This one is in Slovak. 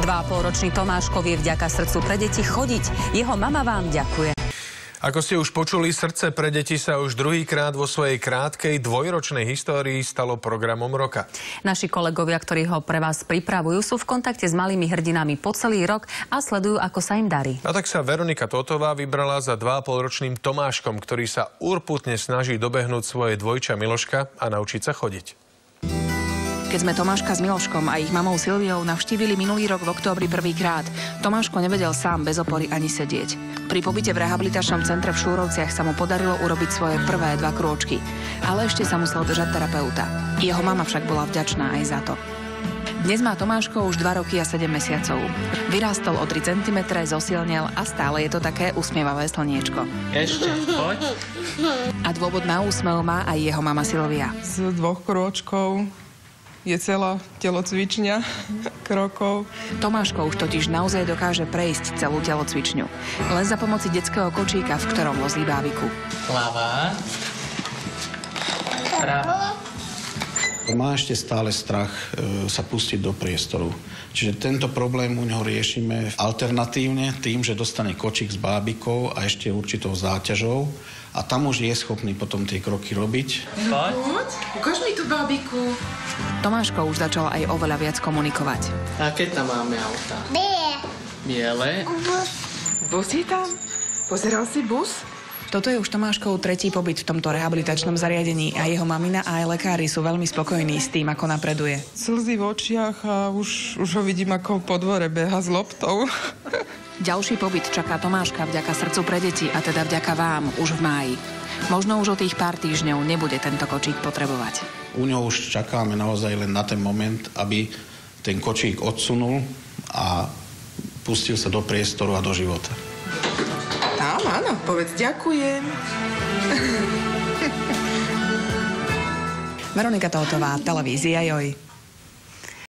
2,5-ročný Tomáško vie vďaka Srdcu pre deti chodiť. Jeho mama vám ďakuje. Ako ste už počuli, Srdce pre deti sa už druhýkrát vo svojej krátkej dvojročnej histórii stalo programom roka. Naši kolegovia, ktorí ho pre vás pripravujú, sú v kontakte s malými hrdinami po celý rok a sledujú, ako sa im darí. A tak sa Veronika Tótová vybrala za 2,5-ročným Tomáškom, ktorý sa urputne snaží dobehnúť svoje dvojča Miloška a naučiť sa chodiť. Keď sme Tomáška s Miloškom a ich mamou Silviou navštívili minulý rok v októbri prvýkrát, Tomáško nevedel sám bez opory ani sedieť. Pri pobyte v rehabilitačnom centre v Šúrovciach sa mu podarilo urobiť svoje prvé 2 krôčky, ale ešte sa musel držať terapeuta. Jeho mama však bola vďačná aj za to. Dnes má Tomáško už 2 roky a 7 mesiacov. Vyrástol o 3 cm, zosilnel a stále je to také usmievavé slniečko. Ešte, poď. A dôvod na úsmev má aj jeho mama Silvia. Z 2 krôčkov je celá telocvičňa krokov. Tomáško už totiž naozaj dokáže prejsť celú telocvičňu. Len za pomoci detského kočíka, v ktorom vozí bábiku. Hlava. Prava. Má ešte stále strach sa pustiť do priestoru. Čiže tento problém u neho riešime alternatívne tým, že dostane kočík s bábikou a ešte určitou záťažou. A tam už je schopný potom tie kroky robiť. Poď. Ukáž mi tú bábiku. Tomáško už začal aj oveľa viac komunikovať. Aké tam máme auta? Biele. Bus je tam? Pozeral si bus? Toto je už Tomáškov 3. pobyt v tomto rehabilitačnom zariadení a jeho mamina a aj lekári sú veľmi spokojní s tým, ako napreduje. Slzy v očiach a už ho vidím, ako po dvore beha s loptou. Ďalší pobyt čaká Tomáška vďaka Srdcu pre deti a teda vďaka vám už v máji. Možno už o tých pár týždňov nebude tento kočík potrebovať. U neho už čakáme naozaj len na ten moment, aby ten kočík odsunul a pustil sa do priestoru a do života. Tam, áno, povedz ďakujem. Veronika Tótová, televízia Joj.